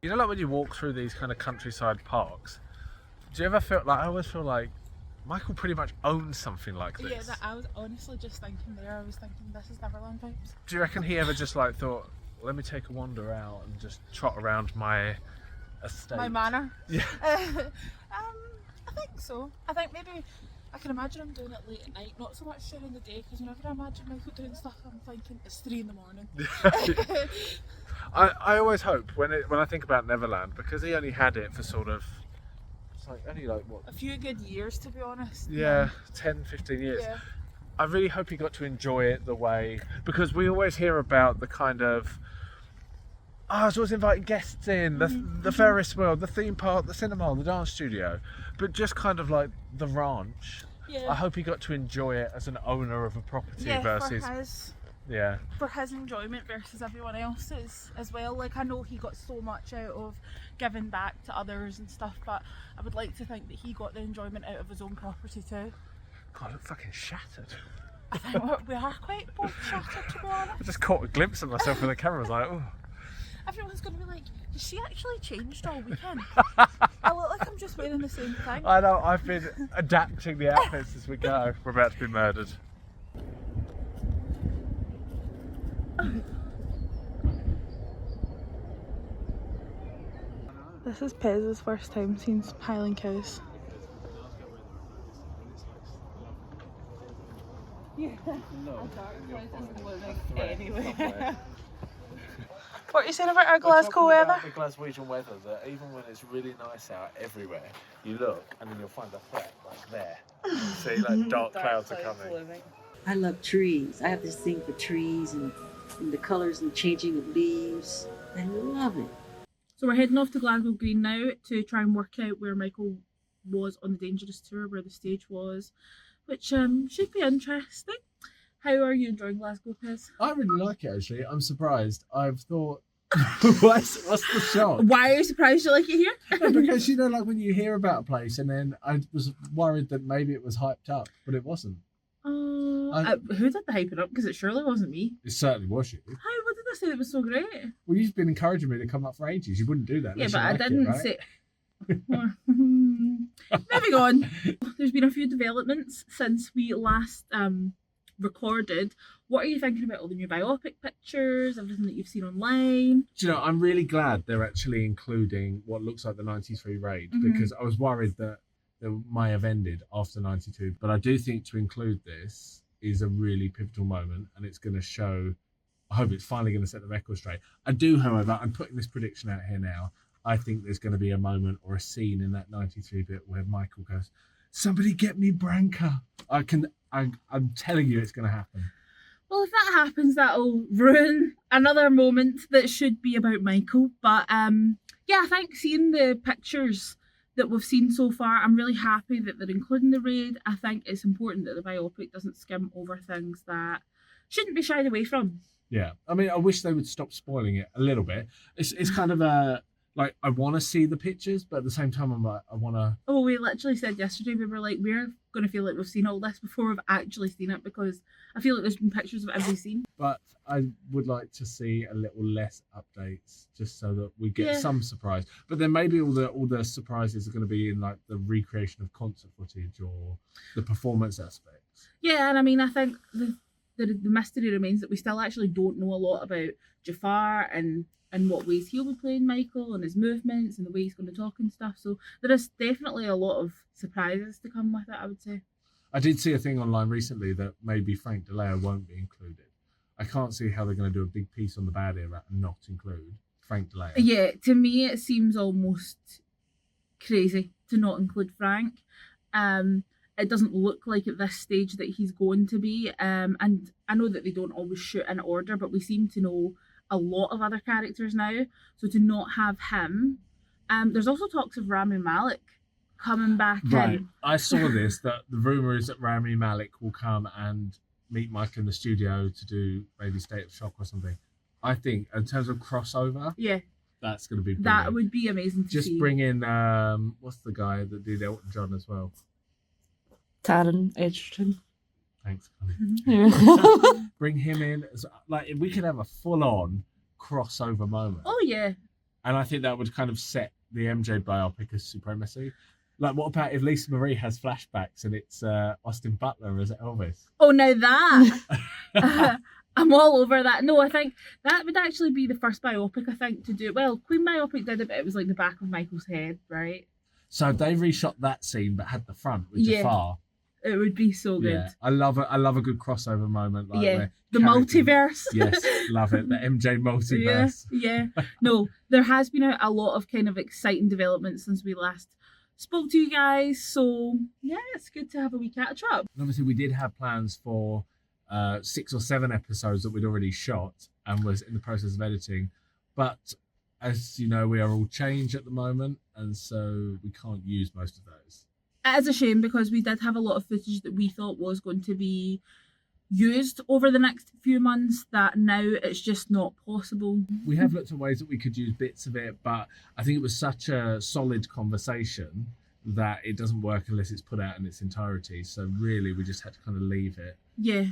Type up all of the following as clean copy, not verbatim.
You know, like when you walk through these kind of countryside parks, do you ever feel like, I always feel like Michael pretty much owns something like this. Yeah, I was honestly just thinking there, I was thinking this is Neverland vibes. Do you reckon he ever just like thought, let me take a wander out and just trot around my estate? My manor? Yeah. I think so. I think maybe, I can imagine him doing it late at night, not so much during the day, because whenever I imagine Michael doing stuff, I'm thinking it's 3 in the morning. I always hope when I think about Neverland, because he only had it for sort of, it's like only like what? A few good years, to be honest. Yeah, 10, 15 years. Yeah. I really hope he got to enjoy it the way, because we always hear about the kind of, I was always inviting guests in, the Ferris wheel, the theme park, the cinema, the dance studio, but just kind of like the ranch. Yeah. I hope he got to enjoy it as an owner of a property versus... For his enjoyment versus everyone else's as well. Like, I know he got so much out of giving back to others and stuff, but I would like to think that he got the enjoyment out of his own property too. God, I look fucking shattered. I think we are quite both shattered, to be honest. I just caught a glimpse of myself in the camera. I was like, oh. Everyone's going to be like, has she actually changed all weekend? I look like I'm just wearing the same thing. I know, I've been adapting the outfits as we go. We're about to be murdered. This is Pez's first time seeing Highland cows. Yeah. Anyway. What are you saying about our Glasgow weather? The Glaswegian weather, that even when it's really nice out everywhere, you look and then you'll find a threat like there. See, like dark clouds are coming. I love trees. I have this thing for trees and the colours and changing of leaves. I love it. So we're heading off to Glasgow Green now to try and work out where Michael was on the Dangerous tour, where the stage was, which should be interesting. How are you enjoying Glasgow, Pez? I really like it, actually. I'm surprised. I've thought, what's the shock? Why are you surprised you like it here? No, because, you know, like when you hear about a place and then I was worried that maybe it was hyped up, but it wasn't. Who did the hyping up? Because it surely wasn't me. It certainly was you. What did I say that was so great? Well, you've been encouraging me to come up for ages. You wouldn't do that. Yeah, unless but you I like didn't it, right? say... Moving on. There's been a few developments since we last recorded. What are you thinking about all the new biopic pictures, everything that you've seen online? Do you know, I'm really glad they're actually including what looks like the 93 raid, because I was worried that they may have ended after 92. But I do think to include this is a really pivotal moment, and it's going to show, I hope it's finally going to set the record straight. I do, however, I'm putting this prediction out here now. I think there's going to be a moment or a scene in that 93 bit where Michael goes, "Somebody get me Branca." I'm telling you it's going to happen. Well, if that happens, that'll ruin another moment that should be about Michael. But yeah, I think seeing the pictures that we've seen so far, I'm really happy that they're including the raid. I think it's important that the biopic doesn't skim over things that shouldn't be shied away from. Yeah, I mean, I wish they would stop spoiling it a little bit. It's kind of a, like, I want to see the pictures, but at the same time, I'm like, I want to... Oh, we literally said yesterday, we were like, we're going to feel like we've seen all this before we've actually seen it, because I feel like there's been pictures of every scene. But I would like to see a little less updates, just so that we get some surprise. But then maybe all the surprises are going to be in like the recreation of concert footage or the performance aspects. Yeah, and I mean, I think the mystery remains that we still actually don't know a lot about Jafar and what ways he'll be playing Michael and his movements and the way he's going to talk and stuff. So there is definitely a lot of surprises to come with it, I would say. I did see a thing online recently that maybe Frank DeLeo won't be included. I can't see how they're going to do a big piece on the bad era and not include Frank DeLeo. Yeah, to me it seems almost crazy to not include Frank. It doesn't look like at this stage that he's going to be. And I know that they don't always shoot in order, but we seem to know a lot of other characters now. So to not have him, there's also talks of Rami Malek coming back in. I saw this, that the rumour is that Rami Malek will come and meet Michael in the studio to do maybe State of Shock or something. I think in terms of crossover, yeah, that's going to be brilliant. That would be amazing to see. Just bring in, what's the guy that did Elton John as well? Taron Egerton. Thanks, Connie. Yeah. Bring him in. Like, we could have a full-on crossover moment. Oh, yeah. And I think that would kind of set the MJ biopic as supremacy. Like, what about if Lisa Marie has flashbacks and it's Austin Butler as Elvis? Oh, now that I'm all over that. No, I think that would actually be the first biopic I think to do. Well, Queen biopic did it, but it was like the back of Michael's head, right? So they reshot that scene, but had the front with Yeah. Jafar. It would be so good. Yeah, I love it. I love a good crossover moment. Like Yeah, where the characters- multiverse. Yes, love it. The MJ multiverse. Yeah. No, there has been a lot of kind of exciting developments since we last spoke to you guys. So yeah, it's good to have a wee catch up. And obviously, we did have plans for 6 or 7 episodes that we'd already shot and was in the process of editing. But as you know, we are all changed at the moment, and so we can't use most of those. It is a shame because we did have a lot of footage that we thought was going to be used over the next few months that now it's just not possible. We have looked at ways that we could use bits of it, but I think it was such a solid conversation that it doesn't work unless it's put out in its entirety. So really, we just had to kind of leave it. Yeah,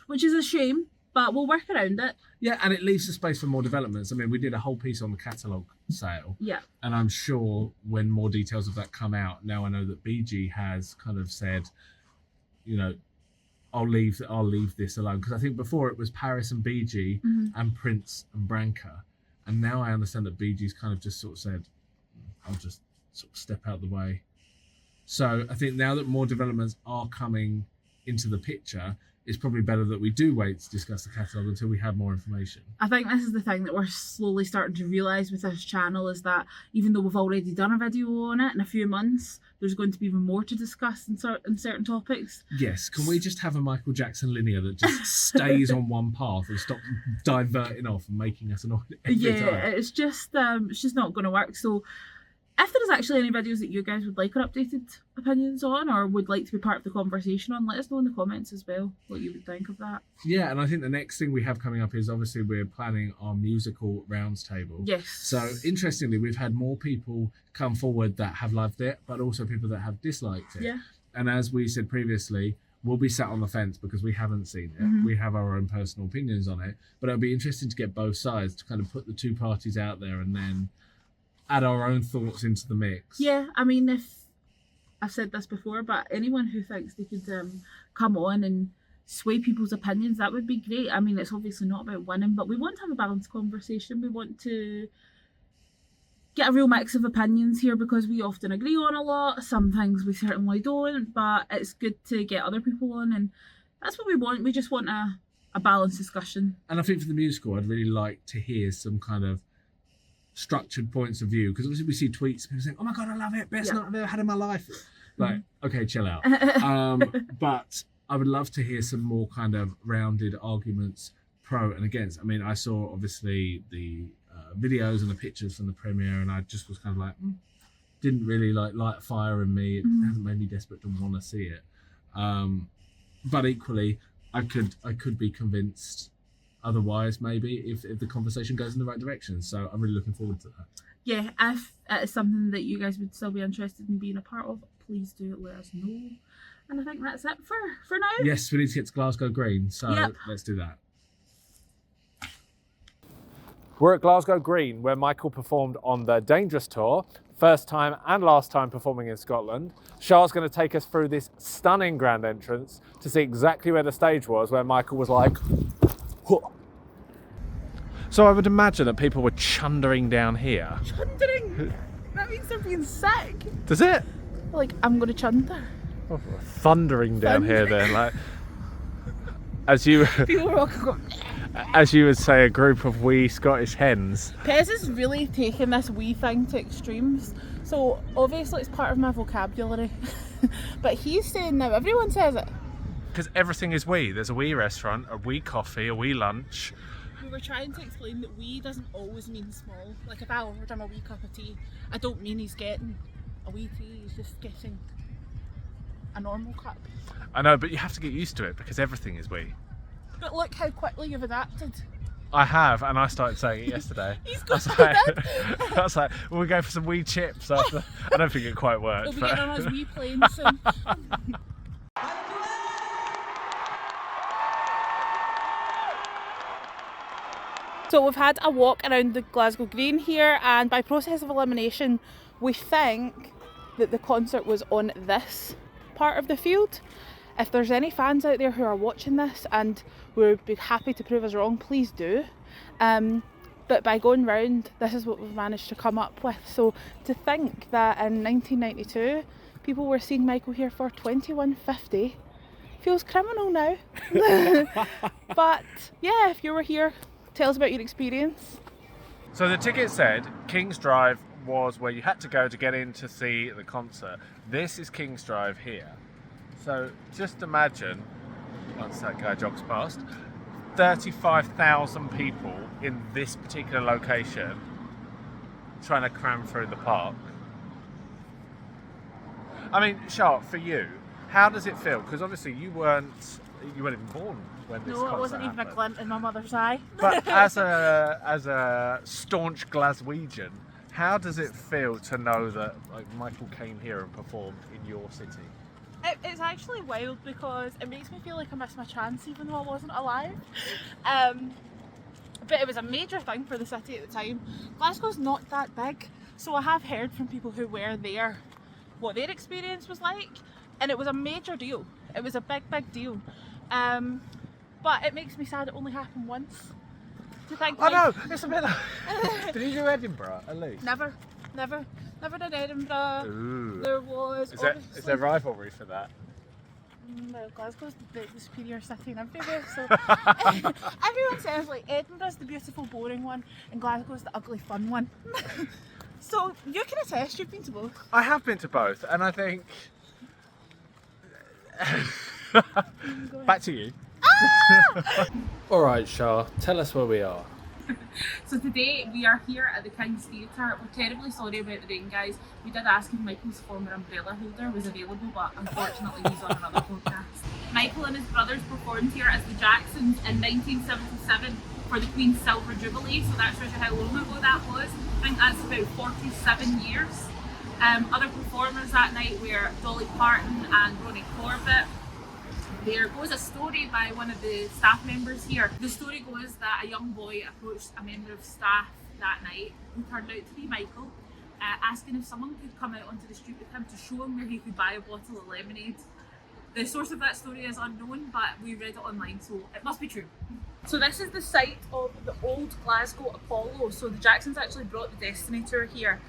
which is a shame, but we'll work around it. Yeah, and it leaves the space for more developments. I mean, we did a whole piece on the catalogue sale. Yeah. And I'm sure when more details of that come out, now I know that BG has kind of said, you know, I'll leave this alone. Because I think before it was Paris and BG and Prince and Branca. And now I understand that BG's kind of just sort of said, I'll just sort of step out the way. So I think now that more developments are coming into the picture, it's probably better that we do wait to discuss the catalogue until we have more information. I think this is the thing that we're slowly starting to realise with this channel is that even though we've already done a video on it in a few months, there's going to be even more to discuss in certain topics. Yes, can we just have a Michael Jackson linear that just stays on one path and stops diverting off and making us annoyed every time? It's just not going to work. So if there is actually any videos that you guys would like our updated opinions on or would like to be part of the conversation on, let us know in the comments as well what you would think of that. Yeah, and I think the next thing we have coming up is obviously we're planning our musical rounds table. Yes. So interestingly, we've had more people come forward that have loved it, but also people that have disliked it. Yeah. And as we said previously, we'll be sat on the fence because we haven't seen it. We have our own personal opinions on it, but it'll be interesting to get both sides to kind of put the two parties out there and then add our own thoughts into the mix. Yeah, I mean, if I've said this before, but anyone who thinks they could come on and sway people's opinions, that would be great. I mean, it's obviously not about winning, but we want to have a balanced conversation. We want to get a real mix of opinions here because we often agree on a lot. Some things we certainly don't, but it's good to get other people on, and that's what we want. We just want a balanced discussion. And I think for the musical, I'd really like to hear some kind of structured points of view, because obviously we see tweets people saying, oh my god, I love it, best night I've ever had in my life. Like, okay, chill out. But I would love to hear some more kind of rounded arguments pro and against. I mean, I saw obviously the videos and the pictures from the premiere, and I just was kind of like, didn't really like light a fire in me. It hasn't made me desperate to want to see it. But equally, I could be convinced otherwise, maybe, if the conversation goes in the right direction. So I'm really looking forward to that. Yeah, if it is something that you guys would still be interested in being a part of, please do let us know. And I think that's it for now. Yes, we need to get to Glasgow Green, so Yep. let's do that. We're at Glasgow Green, where Michael performed on the Dangerous Tour, first time and last time performing in Scotland. Char's going to take us through this stunning grand entrance to see exactly where the stage was, where Michael was like, "Whoa." So I would imagine that people were chundering down here. Chundering? That means they're being sick. Does it? Like, I'm going to chunder. Oh, thundering down here then, like, as you People are walking going, as you would say, a group of wee Scottish hens. Pez is really taking this wee thing to extremes. So obviously it's part of my vocabulary. But he's saying now everyone says it. Because everything is wee. There's a wee restaurant, a wee coffee, a wee lunch. We were trying to explain that wee doesn't always mean small. Like if I ordered him a wee cup of tea, I don't mean he's getting a wee tea, he's just getting a normal cup. I know, but you have to get used to it because everything is wee. But look how quickly you've adapted. I have, and I started saying it yesterday. He's I got was like, I was like, well, we go for some wee chips after. I don't think it quite worked. We'll be but- getting on his wee plane soon. So we've had a walk around the Glasgow Green here, and by process of elimination we think that the concert was on this part of the field. If there's any fans out there who are watching this and would be happy to prove us wrong, please do. But by going round, this is what we've managed to come up with. So to think that in 1992 people were seeing Michael here for £21.50 feels criminal now. But yeah, if you were here, tell us about your experience. So the ticket said King's Drive was where you had to go to get in to see the concert. This is King's Drive here. So just imagine, once that guy jogs past, 35,000 people in this particular location trying to cram through the park. I mean, Char, for you, how does it feel? Because obviously you weren't even born when this concert No, it wasn't even a happened. glint in my mother's eye. But as a staunch Glaswegian, how does it feel to know that like Michael came here and performed in your city? It's actually wild because it makes me feel like I missed my chance even though I wasn't alive. But it was a major thing for the city at the time. Glasgow's not that big, so I have heard from people who were there what their experience was like, and it was a major deal. It was a big deal. But it makes me sad it only happened once. To think I know, it's a bit like... Did you do Edinburgh at least? Never did Edinburgh. Ooh. There was Is there rivalry for that? Well, Glasgow's the superior city in every way, so everyone says like Edinburgh's the beautiful boring one and Glasgow's the ugly fun one. So you can attest, you've been to both. I have been to both, and I think... Back to you. Alright, Char, tell us where we are. So today we are here at the King's Theatre. We're terribly sorry about the rain, guys. We did ask if Michael's former umbrella holder was available, but unfortunately he's on another podcast. Michael and his brothers performed here as the Jacksons in 1977 for the Queen's Silver Jubilee, so that shows you how long ago that was. I think that's about 47 years. Other performers that night were Dolly Parton and Ronnie Corbett. There goes a story by one of the staff members here. The story goes that a young boy approached a member of staff that night who turned out to be Michael, asking if someone could come out onto the street with him to show him where he could buy a bottle of lemonade. The source of that story is unknown, but we read it online, so it must be true. So this is the site of the old Glasgow Apollo. So the Jacksons actually brought the Destiny tour here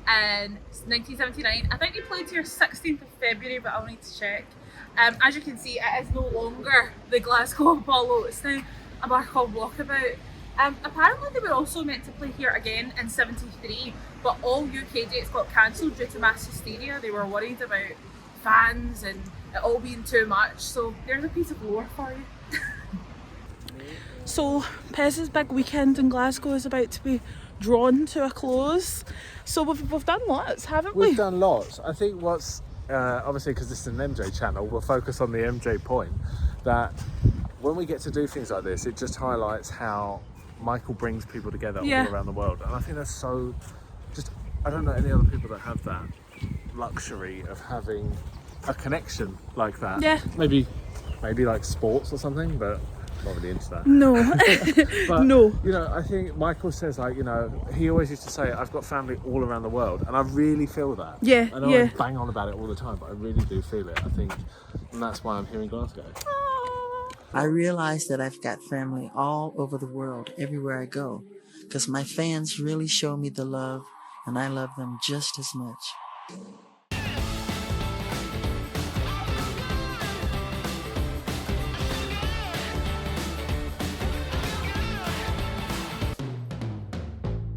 in 1979. I think they played here 16th of February, but I'll need to check. As you can see, it is no longer the Glasgow Apollo, it's now a bar called Walkabout. Apparently they were also meant to play here again in 73, but all UK dates got cancelled due to mass hysteria. They were worried about fans and it all being too much, so there's a piece of lore for you. So Pez's big weekend in Glasgow is about to be drawn to a close. So we've done lots, haven't we? We've done lots. I think what's obviously, because this is an MJ channel, we'll focus on the MJ point, that when we get to do things like this, it just highlights how Michael brings people together all around the world. And I think that's so, just, I don't know any other people that have that luxury of having a connection like that. Yeah. Maybe like sports or something, but not really into that. No. But, No. you know, I think Michael says, like, you know, he always used to say, I've got family all around the world, and I really feel that. Yeah, I know yeah. I bang on about it all the time, but I really do feel it, I think, and that's why I'm here in Glasgow. I realize that I've got family all over the world, everywhere I go, because my fans really show me the love, and I love them just as much.